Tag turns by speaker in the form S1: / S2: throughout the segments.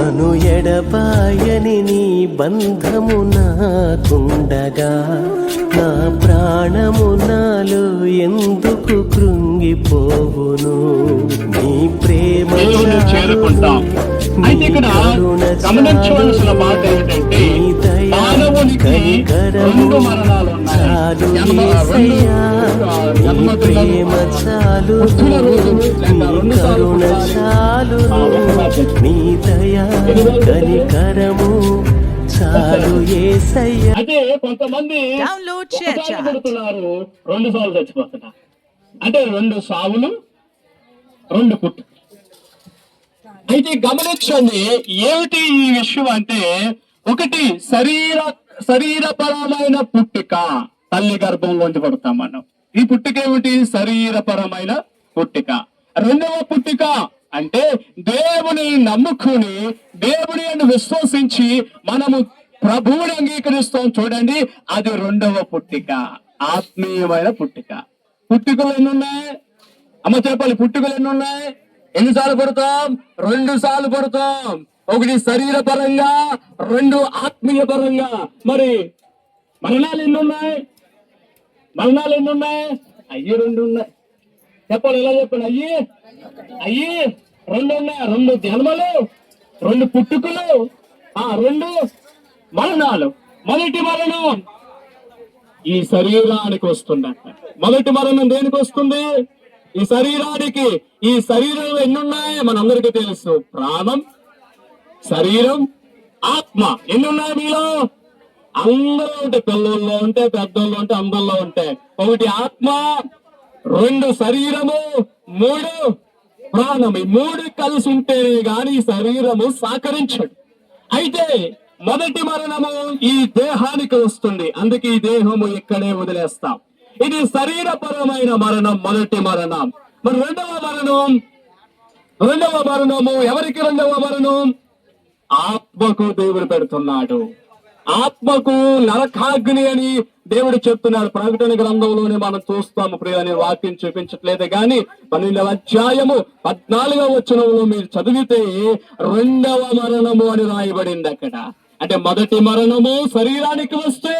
S1: నన్ను ఎడబాయని నీ బంధము నాకుండగా నా ప్రాణము నాలో ఎందుకు కృంగిపోవును? నీ ప్రేమ
S2: చేరుకుంటాం. అయితే ఇక్కడ గమనించవలసిన మాట ఏంటంటే మానవునికి రెండు మరణాలు ఉన్నాయి.
S1: ప్రేమ చాలు, కరుణ చాలు, నీ దయా కనికరము చాలు యేసయ్యా.
S2: అదే కొంతమంది పడుతున్నారు, 2 సార్లు చచ్చిపోతున్నారు. అంటే 2 సావులు 2 పుట్టు. అయితే గమనించండి, ఏమిటి ఈ విషయం అంటే, ఒకటి శరీరపరమైన పుట్టిక, తల్లి గర్భంలోంచి పడతాం మనం. ఈ పుట్టిక ఏమిటి? శరీరపరమైన పుట్టిక. రెండవ పుట్టిక అంటే దేవుని నమ్ముకుని దేవుని విశ్వసించి మనము ప్రభువుని అంగీకరిస్తాం చూడండి, అది రెండవ పుట్టిక, ఆత్మీయమైన పుట్టిక. పుట్టికలు ఎన్ని ఉన్నాయి అమ్మ చెప్పాలి? పుట్టికలు ఎన్ని ఉన్నాయి? ఎన్నిసార్లు పడతాం? 2 సార్లు పడతాం. ఒకటి శరీర పరంగా, 2 ఆత్మీయ పరంగా. మరి మరణాలు ఎన్ని ఉన్నాయి? మరణాలు ఎన్ని ఉన్నాయి? 2 ఉన్నాయి. చెప్పాలి, ఎలా చెప్పండి? అయ్యి 2 ఉన్నాయి. 2 జన్మలు, 2 పుట్టుకలు, 2 మరణాలు. మొదటి మరణం ఈ శరీరానికి వస్తుందట. మొదటి మరణం దేనికి వస్తుంది? ఈ శరీరానికి. ఈ శరీరంలో ఎన్నున్నాయి మనందరికీ తెలుసు. ప్రాణం, శరీరం, ఆత్మ. ఎన్నున్నాయి మీలో? అందరూ ఉంటాయి. పిల్లల్లో ఉంటాయి, పెద్దోళ్ళు ఉంటాయి, అందరిలో ఉంటాయి. ఒకటి ఆత్మ, 2 శరీరము, 3 ప్రాణం. ఈ 3 కలిసి ఉంటేనే గాని ఈ శరీరము సహకరించడు. అయితే మొదటి మరణము ఈ దేహానికి వస్తుంది. అందుకే ఈ దేహము ఇక్కడే వదిలేస్తాం. ఇది శరీరపరమైన మరణం, మొదటి మరణం. మరి రెండవ మరణము ఎవరికి? రెండవ మరణం ఆత్మకు దేవుడు పెడుతున్నాడు. ఆత్మకు నరకాగ్ని అని దేవుడు చెప్తున్నాడు. ప్రకటన గ్రంథంలోనే మనం చూస్తాము. ప్రియాని వాక్యం చూపించట్లేదు కానీ 12వ అధ్యాయము 14వ వచనంలో మీరు చదివితే రెండవ మరణము అని రాయబడింది అక్కడ. అంటే మొదటి మరణము శరీరానికి వస్తే,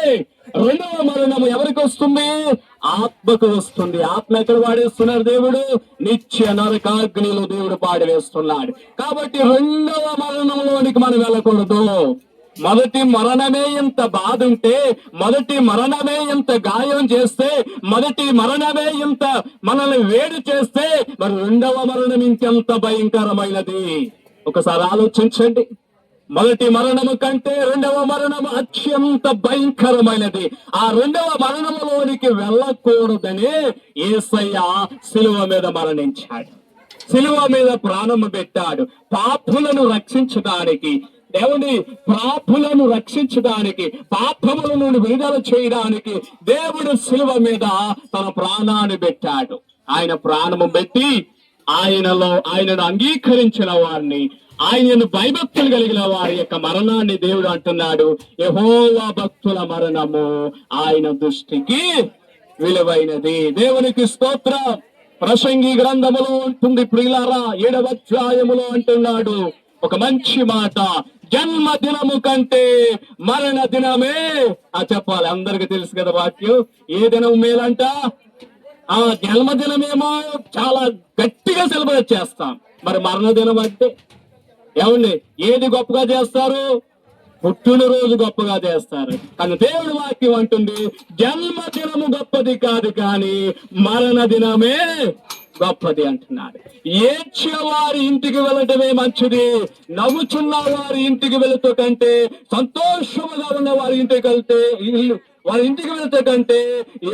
S2: రెండవ మరణము ఎవరికి వస్తుంది? ఆత్మకు వస్తుంది. ఆత్మ ఎక్కడ పాడేస్తున్నారు? దేవుడు నిత్య నరకాగ్నిలో దేవుడు పాడివేస్తున్నాడు. కాబట్టి రెండవ మరణంలోనికి మనం వెళ్ళకూడదు. మొదటి మరణమే ఎంత బాధ ఉంటే, మొదటి మరణమే ఎంత గాయం చేస్తే, మొదటి మరణమే ఎంత మనల్ని వేడి చేస్తే, మరి రెండవ మరణం ఇంకెంత భయంకరమైనది? ఒకసారి ఆలోచించండి. మొదటి మరణము కంటే రెండవ మరణము అత్యంత భయంకరమైనది. ఆ రెండవ మరణములోనికి వెళ్ళకూడదని యేసయ్య శిలువ మీద మరణించాడు. శిలువ మీద ప్రాణము పెట్టాడు. పాపులను రక్షించడానికి, దేవుని పాపులను రక్షించడానికి, పాపముల నుండి విడుదల చేయడానికి దేవుడు శిలువ మీద తన ప్రాణాన్ని పెట్టాడు. ఆయన ప్రాణము పెట్టి ఆయనను అంగీకరించిన వారిని, ఆయనను భయభక్తులు కలిగిన వారి యొక్క మరణాన్ని దేవుడు అంటున్నాడు, యెహోవా భక్తుల మరణము ఆయన దృష్టికి విలువైనది. దేవునికి స్తోత్రం. ప్రసంగి గ్రంథములో ఉంటుంది ప్రియులారా, 7వ అధ్యాయములో అంటున్నాడు ఒక మంచి మాట, జన్మదినము కంటే మరణ దినమే. చెప్పాలి, అందరికి తెలుసు కదా వాక్యం. ఏ దినం మేలంట? ఆ జన్మదినమేమో చాలా గట్టిగా సెలబ్రేట్ చేస్తాం. మరి మరణ దినం అంటే ఏమండి? ఏది గొప్పగా చేస్తారు? పుట్టినరోజు గొప్పగా చేస్తారు. కానీ దేవుడి వాక్యం అంటుంది జన్మదినము గొప్పది కాదు, కానీ మరణ దినమే గొప్పది అంటున్నాడు. ఏడ్చే వారి ఇంటికి వెళ్ళటమే మంచిది. నవ్వుచున్న వారి ఇంటికి వెళుతూ కంటే, సంతోషముగా ఉన్న వారి ఇంటికి వెళుతూ కంటే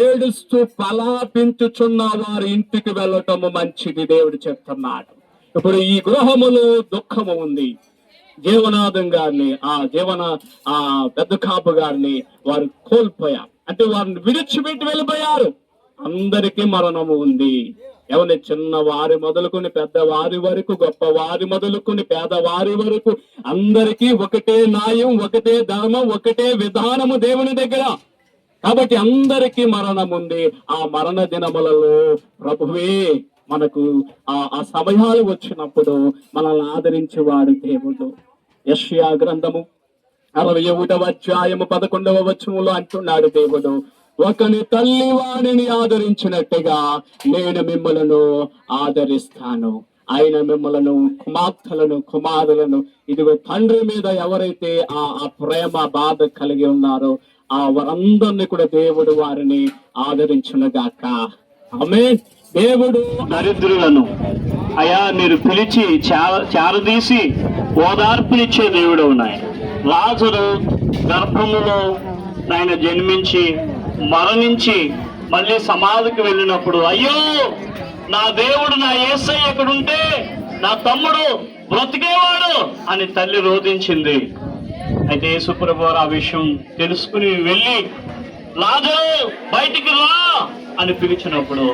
S2: ఏడుస్తూ పలాపించుచున్న వారి ఇంటికి వెళ్ళటము మంచిది దేవుడు చెప్తున్నాడు. ఇప్పుడు ఈ గృహములో దుఃఖము ఉంది. జీవనాథం గారిని, ఆ పెద్ద కాపు గారిని వారు కోల్పోయారు. అంటే వారిని విడిచిపెట్టి వెళ్ళిపోయారు. అందరికీ మరణము ఉంది. ఎవరి చిన్న వారి మొదలుకొని పెద్దవారి వరకు, గొప్ప వారి మొదలుకొని పేదవారి వరకు అందరికీ ఒకటే న్యాయం, ఒకటే ధర్మం, ఒకటే విధానము దేవుని దగ్గర. కాబట్టి అందరికీ మరణం ఉంది. ఆ మరణ దినములలో ప్రభువే మనకు ఆ సమయాలు వచ్చినప్పుడు మనల్ని ఆదరించేవాడు దేవుడు. యెషయా గ్రంథము 61వ అధ్యాయము 11వ వచనంలో అంటున్నాడు దేవుడు, ఒకని తల్లి వాడిని ఆదరించినట్టుగా నేను మిమ్మలను ఆదరిస్తాను. ఆయన మిమ్మలను కుమార్తెలను కుమారులను ఇదిగో తండ్రి మీద ఎవరైతే ఆ ప్రేమ బాధ కలిగి ఉన్నారో ఆ వారందరినీ కూడా దేవుడు వారిని ఆదరించునుగాక. ఆమేన్. దేవుడు
S3: దరిద్రులను అయా మీరు పిలిచి చారదీసి ఓదార్పునిచ్చే దేవుడు ఉన్నాయి. లాజరు గర్భములో ఆయన జన్మించి మరణించి మళ్ళీ సమాధికి వెళ్ళినప్పుడు, అయ్యో నా దేవుడు నా యేసయ్య ఎక్కడుంటే నా తమ్ముడు బ్రతికేవాడు అని తల్లి రోధించింది. అయితే యేసుప్రభు ఆ విషయం తెలుసుకుని వెళ్ళి లాజరు బయటికి రా అని పిలిచినప్పుడు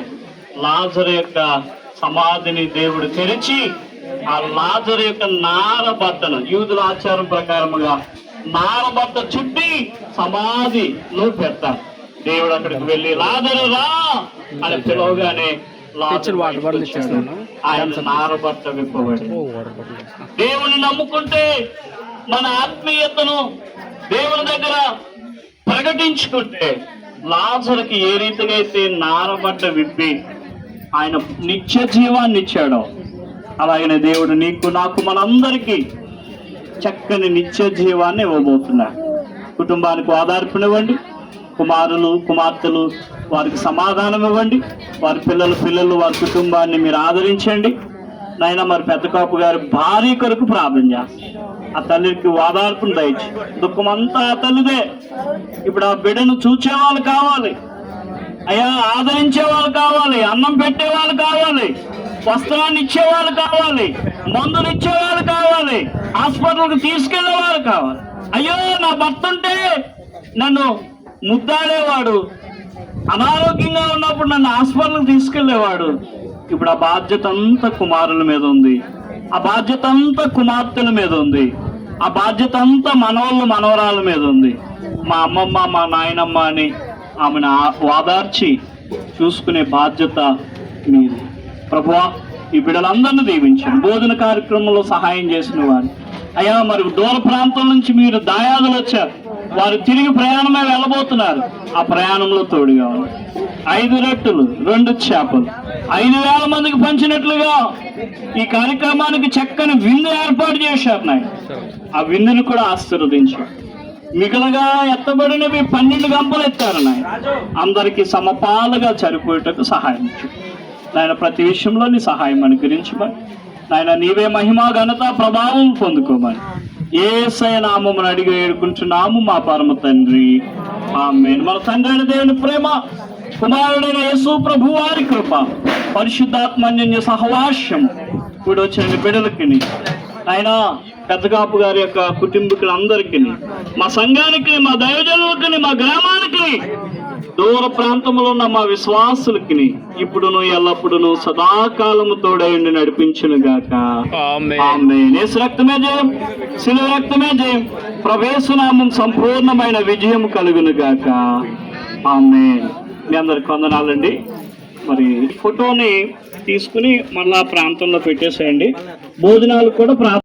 S3: లాజరు యొక్క సమాధిని దేవుడు తెరిచి ఆ లాజరు యొక్క నారబట్టను, యూదుల ఆచారం ప్రకారముగా నారబట్ట చుట్టి సమాధిలో పెడతారు. దేవుడు అక్కడికి వెళ్ళి లాజరు రా అని పిలవగానే ఆయన నారబట్ట విప్పబడి, దేవుని నమ్ముకుంటే మన ఆత్మీయతను దేవుని దగ్గర ప్రకటించుకుంటే లాజరుకి ఏ రీతిగా అయితే నారబట్ట విప్పి ఆయన నిత్య జీవాన్ని ఇచ్చాడో అలాగనే దేవుడు నీకు నాకు మనందరికీ చక్కని నిత్య జీవాన్ని ఇవ్వబోతున్నాడు. కుటుంబానికి ఓదార్పునివ్వండి, కుమారులు కుమార్తెలు వారికి సమాధానం ఇవ్వండి, వారి పిల్లలు వారి కుటుంబాన్ని మీరు ఆదరించండి. నాయన మరి పెద్ద కాపు గారి భార్య కొరకు ప్రార్థన చేస్తాం. ఆ తల్లికి ఓదార్పును దయచి, దుఃఖం అంతా ఆ తల్లిదే. ఇప్పుడు ఆ బిడ్డను చూచేవాళ్ళు కావాలి అయ్యా, ఆదరించే వాళ్ళు కావాలి, అన్నం పెట్టే వాళ్ళు కావాలి, వస్త్రాన్ని ఇచ్చేవాళ్ళు కావాలి, మందులు ఇచ్చేవాళ్ళు కావాలి, హాస్పిటల్కి తీసుకెళ్లే వాళ్ళు కావాలి. అయ్యో నా భర్త ఉంటే నన్ను ముద్దాడేవాడు, అనారోగ్యంగా ఉన్నప్పుడు నన్ను హాస్పిటల్కి తీసుకెళ్లేవాడు. ఇప్పుడు ఆ బాధ్యత అంతా కుమారుల మీద ఉంది, ఆ బాధ్యత అంతా కుమార్తెల మీద ఉంది, ఆ బాధ్యత అంతా మనవాళ్ళు మనవరాల మీద ఉంది. మా అమ్మమ్మ మా నాయనమ్మ అని ఆమెను ఓదార్చి చూసుకునే బాధ్యత మీది. ప్రభువా ఈ బిడ్డలందరినీ దీవించండి. బోధన కార్యక్రమంలో సహాయం చేసిన వారు అయ్యా, మరి దూర ప్రాంతం నుంచి మీరు దాయాదులు వచ్చారు, వారు తిరిగి ప్రయాణమే వెళ్ళబోతున్నారు. ఆ ప్రయాణంలో తోడుగా ఉంది. 5 రొట్టెలు 2 చేపలు 5,000 మందికి పంచినట్లుగా ఈ కార్యక్రమానికి చక్కని విందు ఏర్పాటు చేశారు నాయన. ఆ విందును కూడా ఆశీర్వదించారు. మిగలగా ఎత్తబడినవి 12 గంపలు ఎత్తారు నాయన. అందరికీ సమపాలుగా సరిపోయేటకు సహాయం నాయన. ప్రతి విషయంలో నీ సహాయం అనుగ్రహించమని నాయన, నీవే మహిమ ఘనత ప్రభావం పొందుకోమని యేసయ్య నామమున అడిగి వేడుకుంటున్నాము మా పరమ తండ్రి, ఆమేన్. మన తండ్రి అయిన దేవుని ప్రేమ, కుమారుడైన యేసు ప్రభు వారి కృప, పరిశుద్ధాత్మన్య సహవాస్యం ఇప్పుడు వచ్చిన బిడ్డలకి ఆయన పెద్ద కాపు గారి యొక్క కుటుంబీకులందరికీ, మా సంఘానికి, మా దైవజనులకి, మా గ్రామానికి, దూర ప్రాంతంలో ఉన్న మా విశ్వాసులకి ఇప్పుడును ఎల్లప్పుడును సదాకాలము తోడైండి నడిపించును గాక. ఆమేన్. యేసు రక్తమే జయం, శిలువ రక్తమే జయం. ప్రభుయేసు నామం సంపూర్ణమైన విజయం కలుగును గాక. ఆమేన్. మీ అందరికి వందనాలండి. మరి ఫోటోని తీసుకుని మళ్ళా ప్రాంతంలో పెట్టేసేయండి. భోజనాలు కూడా